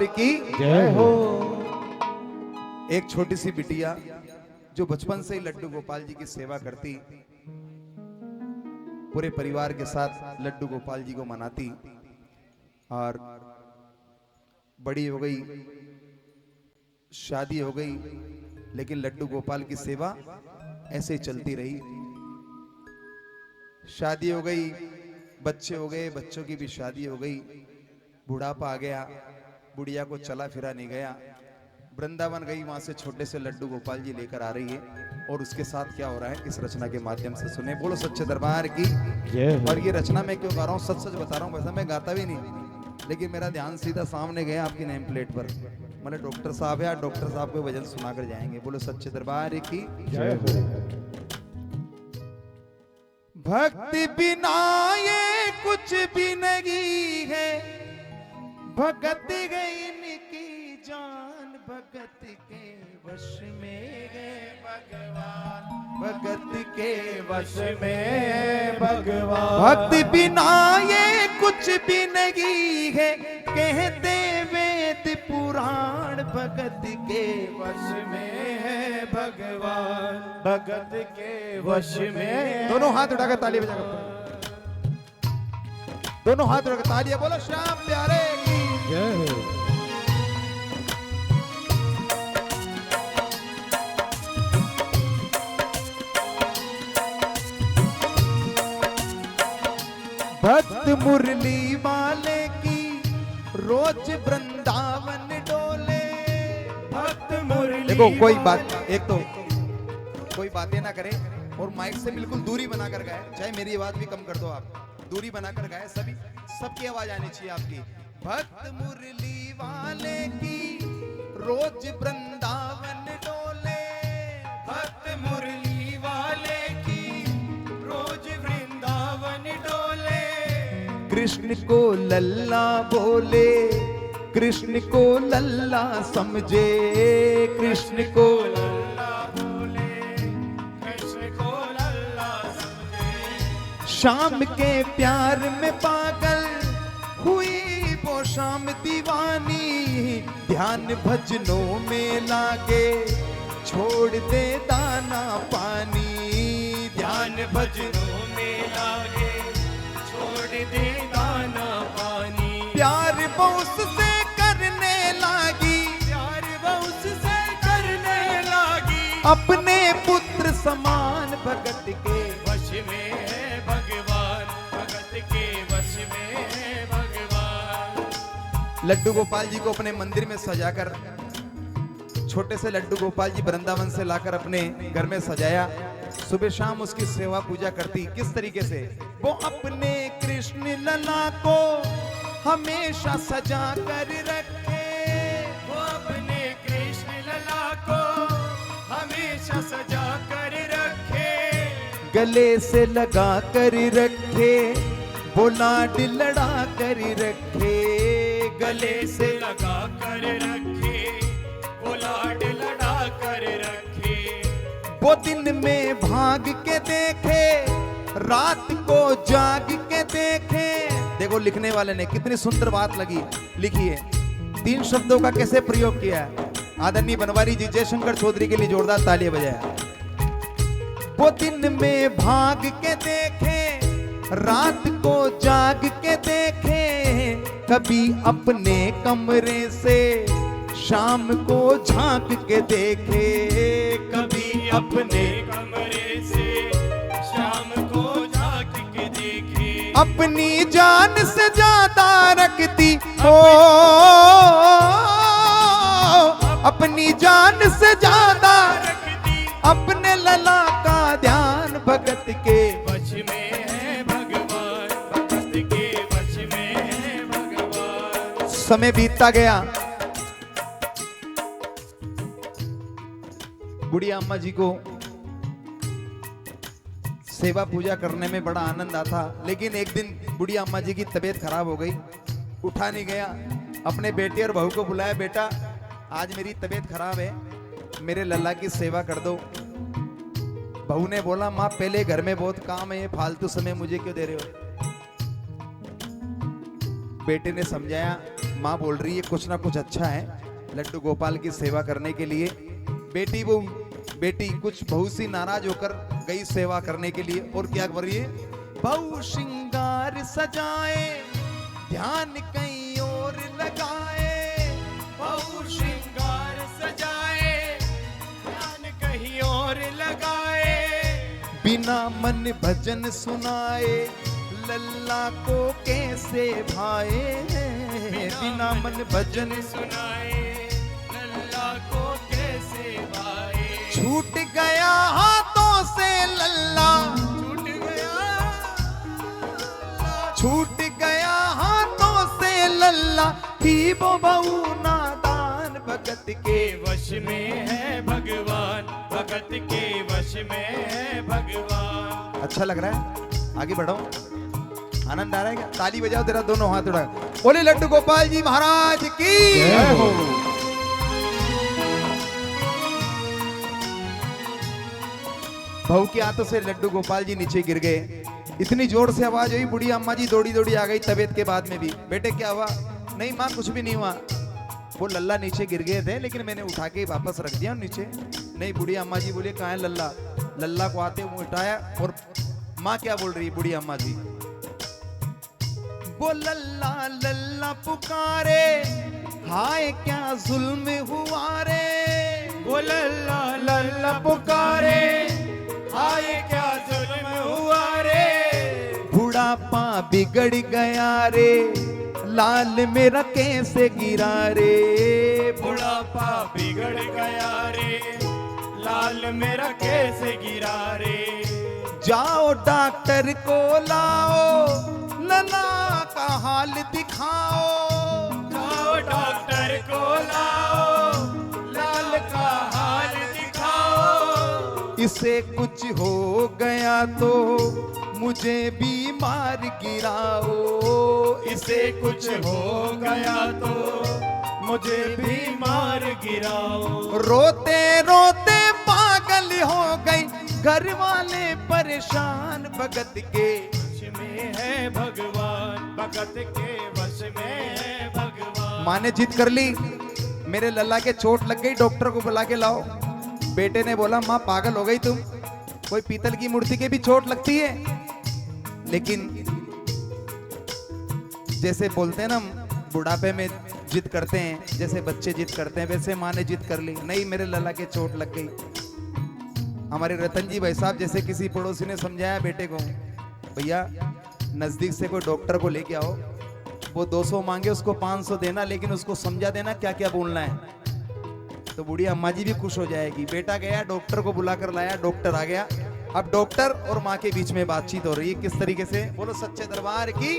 दरबार की जय हो। एक छोटी सी बिटिया जो बचपन से ही लड्डू गोपाल जी की सेवा करती, पूरे परिवार के साथ लड्डू गोपाल जी को मनाती और बड़ी हो गई, शादी हो गई, लेकिन लड्डू गोपाल की सेवा ऐसे ही चलती रही। शादी हो गई, बच्चे हो गए, बच्चों की भी शादी हो गई, बुढ़ापा आ गया, बुढ़िया को चला फिरा नहीं गया। वृंदावन गई, वहां से छोटे से लड्डू गोपाल जी लेकर आ रही है और उसके साथ क्या हो रहा है इस रचना के माध्यम से सुने। बोलो सच्चे दरबार की जय हो। और ये रचना मैं क्यों गा रहा हूँ, सच सच बता रहा हूँ, वैसा मैं गाता भी नहीं, लेकिन मेरा ध्यान सीधा सामने गया आपकी नेम प्लेट पर। मैंने डॉक्टर साहब है, डॉक्टर साहब को भजन सुना कर जाएंगे। बोलो सच्चे दरबार की जय हो। भक्ति बिना ये कुछ भी नहीं है, भगत गई इनकी जान, भगत के वश में है भगवान, भगत के वश में है भगवान। भक्ति बिना ये कुछ भी नहीं है, कहते वेद पुराण, भगत के वश में है भगवान, भगत के वश में। दोनों हाथ उठाकर ताली बजाकर, दोनों हाथ उठाकर तालियां बोलो श्याम प्यारे की जय हो। भक्त मुरली वाले की रोज वृंदावन डोले। भक्त मुरली देखो कोई बात, एक तो कोई बातें ना करे और माइक से बिल्कुल दूरी बनाकर गाए, चाहे मेरी आवाज भी कम कर दो आप, दूरी बनाकर गाए, सभी सबकी आवाज आनी चाहिए आपकी। भक्त मुरली वाले की रोज वृंदावन डोले, भक्त मुरली वाले की रोज वृंदावन डोले। कृष्ण को लल्ला बोले, कृष्ण को लल्ला समझे, कृष्ण को लल्ला बोले, कृष्ण को लल्ला समझे। शाम के प्यार में पागल हुई वो शाम दीवानी, ध्यान भजनों में लागे छोड़ दे दाना पानी, ध्यान भजनों में लागे छोड़ दे दाना पानी। प्यार बहुस से करने लागी, प्यार बहुस से करने लागी, अपने पुत्र समान भगत के वश में है भगवान, भगत के वश में है भगवान। लड्डू गोपाल जी को अपने मंदिर में सजाकर, छोटे से लड्डू गोपाल जी वृंदावन से लाकर अपने घर में सजाया, सुबह शाम उसकी सेवा पूजा करती। किस तरीके से? वो अपने कृष्ण लला को हमेशा सजा कर रखे, वो अपने कृष्ण लला को हमेशा सजा कर रखे, गले से लगा कर रखे, वो लाड लड़ा कर रखे, गले से लगा कर रखे, वो लाड लड़ा कर रखे। वो दिन में भाग के देखे, रात को जाग के देखे। देखो लिखने वाले ने कितनी सुंदर बात लिखी है, 3 शब्दों का कैसे प्रयोग किया है। आदरणीय बनवारी जी जयशंकर चौधरी के लिए जोरदार तालियां बजाया। वो दिन में भाग के देखे, रात को जाग के देखे, कभी अपने कमरे से शाम को झांक के देखे, कभी अपने कमरे से शाम को झांक के देखे। अपनी जान से ज्यादा रखती हो, अपनी जान से ज्यादा रखती, अपने लला का ध्यान, भगत के वश में है भगवान, भगत के वश में है भगवान। समय बीतता गया, बुढ़िया अम्मा जी को सेवा पूजा करने में बड़ा आनंद आता, लेकिन एक दिन बुढ़िया अम्मा जी की तबीयत खराब हो गई, उठा नहीं गया। अपने बेटे और बहू को बुलाया, बेटा आज मेरी तबीयत खराब है, मेरे लल्ला की सेवा कर दो। बहू ने बोला माँ पहले घर में बहुत काम है, फालतू समय मुझे क्यों दे रहे हो। बेटे ने समझाया माँ बोल रही है कुछ ना कुछ अच्छा है लड्डू गोपाल की सेवा करने के लिए। बेटी कुछ बहू सी नाराज होकर गई सेवा करने के लिए, और क्या कर रही है? बहू श्रृंगार सजाए ध्यान कहीं और लगाए, बहू श्रृंगार सजाए ध्यान कहीं और लगाए, बिना मन भजन सुनाए लल्ला को कैसे भाए, बिना मन भजन सुनाए लल्ला को कैसे भाए, छूट गया हाथों से लल्ला, छूट गया हाथों से लल्ला, ही वो बहू नादान भगत के वश में है भगवान, भगत के वश में है भगवान। अच्छा लग रहा है? आगे बढ़ो, आनंद आ रहा है क्या? ताली बजाओ, तेरा दोनों हाथ उड़ा, बोले लड्डू गोपाल जी महाराज की जय हो। बहू के हाथों से लड्डू गोपाल जी नीचे गिर गए। इतनी जोर से आवाज हुई, बूढ़ी अम्मा जी दौड़ी दौड़ी आ गई तबीयत के बाद में भी। बेटे क्या हुआ? नहीं माँ कुछ भी नहीं हुआ, वो लल्ला नीचे गिर गए थे लेकिन मैंने उठा के वापस रख दिया नीचे। नहीं, बूढ़ी अम्मा जी बोले कहाँ है लल्ला? लल्ला को आते हुए उठाया, और माँ क्या बोल रही है बूढ़ी अम्मा जी? वो लल्ला लल्ला पुकारे, हाय क्या जुल्म हुआ रे, वो लल्ला लल्ला पुकारे, हाय क्या जुल्म हुआ रे, बुढ़ापा बिगड़ गया रे, लाल मेरा कैसे गिरा रे, बुढ़ापा बिगड़ गया रे, लाल मेरा कैसे गिरा रे, जाओ डॉक्टर को लाओ, लल्ला का हाल दिखाओ, जाओ डॉक्टर को लाओ, लाल का हाल दिखाओ, इसे कुछ हो गया तो मुझे बीमार गिराओ, इसे कुछ हो गया तो मुझे बीमार गिराओ, रोते रोते पागल हो गई, घर वाले परेशान, भगत के वश में है भगवान, भगत के वश में है भगवान। माँ ने जिद कर ली, मेरे लल्ला के चोट लग गई, डॉक्टर को बुला के लाओ। बेटे ने बोला माँ पागल हो गई तुम, कोई पीतल की मूर्ति के भी चोट लगती है। लेकिन जैसे बोलते हैं ना बुढ़ापे में जिद करते हैं, जैसे बच्चे जिद करते हैं, वैसे माँ ने जिद कर ली, नहीं मेरे लल्ला के चोट लग गई। हमारे रतन जी भाई साहब जैसे किसी पड़ोसी ने समझाया बेटे को, भैया नजदीक से कोई डॉक्टर को लेके आओ, वो 200 मांगे उसको 500 देना, लेकिन उसको समझा देना क्या क्या बोलना है, तो बूढ़ी अम्मा जी भी खुश हो जाएगी। बेटा गया डॉक्टर को बुलाकर लाया, डॉक्टर आ गया। अब डॉक्टर और माँ के बीच में बातचीत हो रही है, किस तरीके से? बोलो सच्चे दरबार की।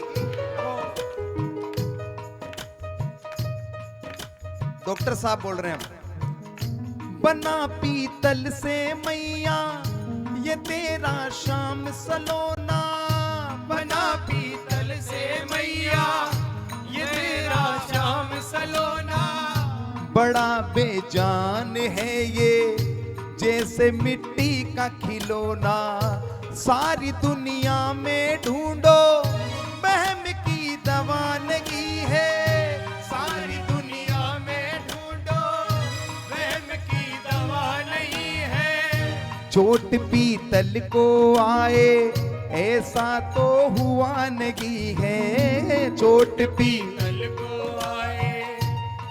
डॉक्टर साहब बोल रहे हैं, बना पीतल से मैया ये तेरा शाम सलोना, बना पीतल से मैया ये तेरा शाम सलोना, बड़ा बेजान है ये जैसे मिट्टी का खिलौना, सारी दुनिया में ढूंढो बहम की दवा नहीं है, सारी दुनिया में ढूंढो वहम की दवा नहीं है, चोट पीतल को आए ऐसा तो हुआ नहीं है, चोट पीतल को आए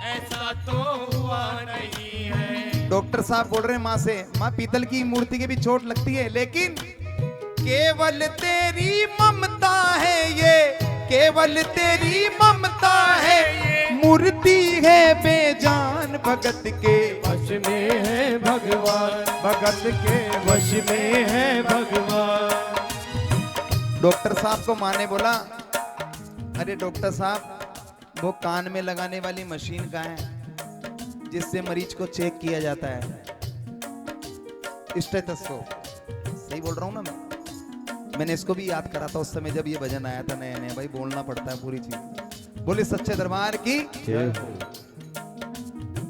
ऐसा तो हुआ नहीं है। डॉक्टर साहब बोल रहे हैं माँ से, माँ पीतल की मूर्ति के भी चोट लगती है, लेकिन केवल तेरी ममता है ये, केवल तेरी ममता है, मूर्ति है बेजान भगत के वश में है भगवान, भगत के वश में है भगवान। डॉक्टर साहब को माँ ने बोला, अरे डॉक्टर साहब वो कान में लगाने वाली मशीन कहाँ है जिससे मरीज को चेक किया जाता है? स्टेथोस्कोप। सही बोल रहा हूँ ना मैंने इसको भी याद करा था उस समय जब ये भजन आया था नया नया, भाई बोलना पड़ता है पूरी चीज। बोले सच्चे दरबार की।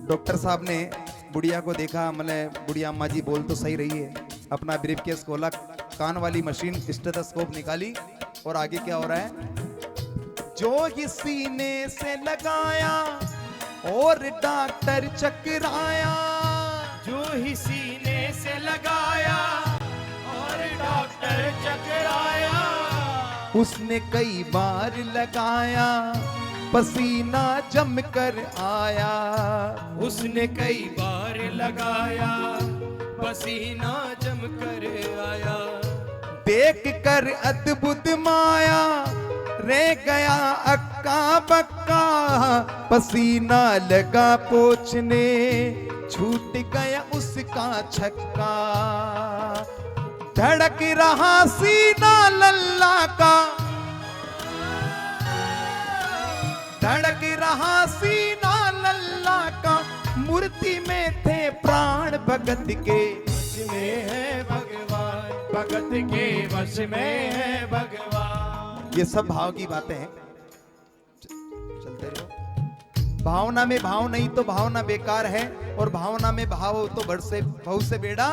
डॉक्टर साहब ने बुढ़िया को देखा, मतलब बुढ़िया अम्मा जी बोल तो सही रही है, अपना ब्रीफकेस खोला, कान वाली मशीन स्टेथोस्कोप निकाली, और आगे क्या हो रहा है? जो ही सीने से लगाया और डॉक्टर चकराया, जो ही सीने से लगाया और डॉक्टर चकराया। उसने कई बार लगाया पसीना जम कर आया, उसने कई बार लगाया पसीना जम कर आया। देख कर अद्भुत माया रह गया अक्का बक्का, पसीना लगा पोंछने छूट गया उसका छक्का। धड़क रहा सीना लल्ला का, धड़क रहा सीना लल्ला का, मूर्ति में थे प्राण भगत के वश में है भगवान, भगत के वश में है भगवान। ये सब भाव की बातें हैं, चलते रहो। भावना में भाव नहीं तो भावना बेकार है, और भावना में भाव हो तो बहु से बेड़ा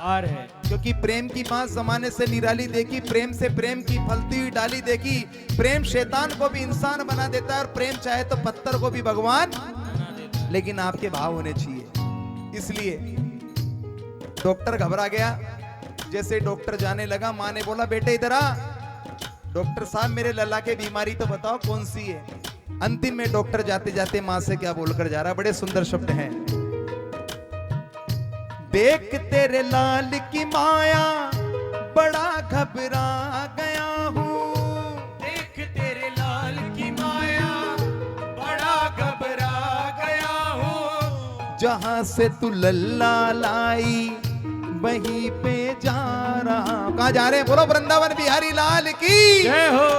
आर है। क्योंकि प्रेम की बात जमाने से निराली देखी, प्रेम से प्रेम की फलती हुई डाली देखी। प्रेम शैतान को भी इंसान बना देता है, और प्रेम चाहे तो पत्थर को भी भगवान, लेकिन आपके भाव होने चाहिए। इसलिए डॉक्टर घबरा गया। जैसे डॉक्टर जाने लगा, माँ ने बोला बेटे इधर आ। डॉक्टर साहब मेरे लल्ला के बीमारी तो बताओ कौन सी है। अंतिम में डॉक्टर जाते जाते माँ से क्या बोलकर जा रहा, बड़े सुंदर शब्द हैं। देख तेरे लाल की माया बड़ा घबरा गया हूँ, देख तेरे लाल की माया बड़ा घबरा गया हूँ। जहां से तू लल्ला लाई वहीं पे जा रहा। कहाँ जा रहे हैं? बोलो वृंदावन बिहारी लाल की जय हो।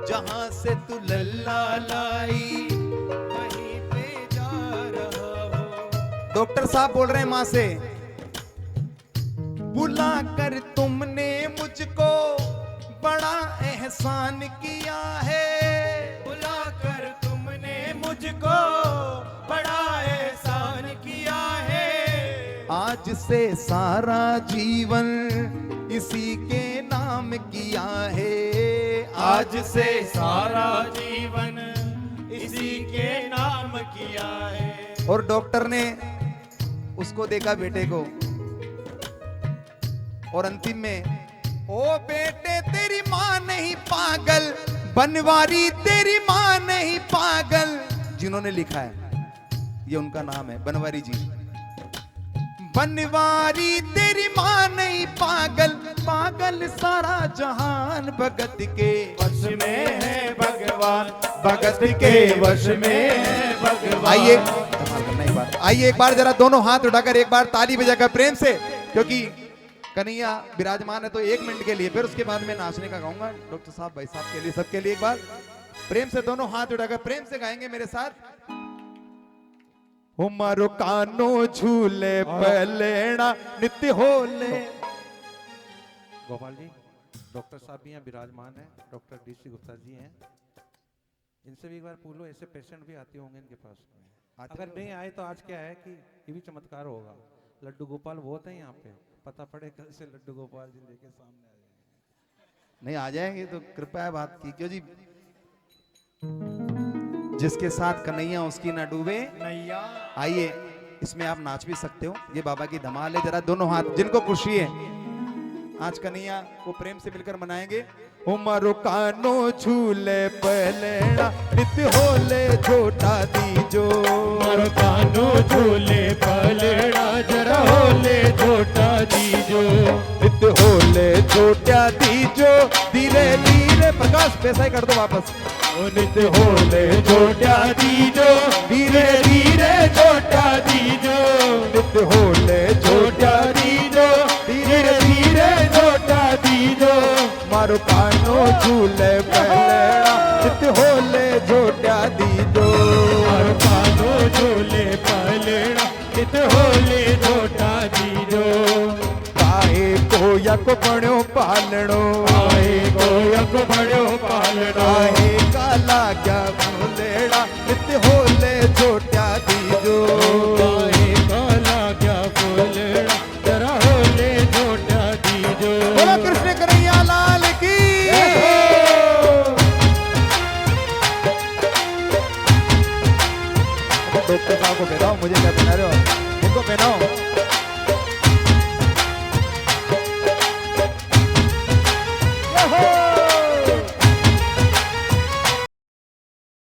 जहां से तू लल्ला लाई वहीं पे जा रहा हूँ। डॉक्टर साहब बोल रहे हैं माँ से, बुला कर तुमने मुझको बड़ा एहसान किया है, बुलाकर तुमने मुझको बड़ा एहसान किया है। आज से सारा जीवन इसी के नाम किया है, आज से सारा जीवन इसी के नाम किया है। और डॉक्टर ने उसको देखा बेटे को, और अंतिम में, ओ बेटे तेरी माँ नहीं पागल, बनवारी तेरी माँ नहीं पागल। जिन्होंने लिखा है ये उनका नाम है, बनवारी जी। बनवारी तेरी माँ नहीं पागल, पागल सारा जहान भगत के वश में है भगवान, भगत के वश में है भगवान। आइए धमाल करना एक बार, आइए एक बार जरा दोनों हाथ उठाकर एक बार ताली बजाकर प्रेम से, क्योंकि कन्हैया विराजमान है तो 1 मिनट के लिए, फिर उसके बाद मैं नाचने का गाऊंगा। डॉक्टर साहब, भाई साहब के लिए, सबके लिए एक बार प्रेम से दोनों हाथ उठाकर प्रेम से गाएंगे मेरे साथ। ओ मारो कानो झूले पलेना नित्य होले। गोपाल जी, डॉक्टर साहब भी यहाँ विराजमान है, डॉक्टर DC गुप्ता जी हैं, इनसे भी एक बार पूछो, ऐसे पेशेंट भी आते होंगे इनके पास। अगर नहीं आए तो आज क्या है कि ये भी चमत्कार होगा। लड्डू गोपाल बहुत है यहाँ पे, पता पड़े कल से लड्डू गोपाल जी लेके सामने आ जाएंगे। नहीं आ जाएंगे तो कृपया है बात की, क्यों जी? जिसके साथ कन्हैया उसकी ना डूबे नैया। आइए इसमें आप नाच भी सकते हो, ये बाबा की धमाल है। जरा दोनों हाथ जिनको खुशी है आज कन्हैया को प्रेम से मिलकर मनाएंगे। ओ मारो कानो झूले पलेना नित्य होले झोटा दीजो, मारो कानो झूले पलेड़ा जरा होले झोटा दीजो, नित्य होले झोटा दीजो। धीरे धीरे प्रकाश पैसा ही कर दो वापस। ओ नित्य होले झोटा दीजो, धीरे धीरे झोटा दीजो, नित्य होले झोटा दीजो, धीरे धीरे झोटा दीजो। मारो कानो झूले पलेना नित्य होले झोटा दीजो, मारो कानो झूले पलेड़ा नित्य होले झोटा दीजो। काहे को यक बण्यो पालणो, आए को यक बड़ो पालड़ा, काहे काला क्या फूलेड़ा नित्य होले झोटा दीजो। काहे काला क्या फूलेड़ा जरा होले झोटा दीजो। बोलो कृष्ण कन्हैया लाल की। डॉक्टर साहब को पहनाओ, मुझे क्या पहना रहे हो, इनको पहनाओ।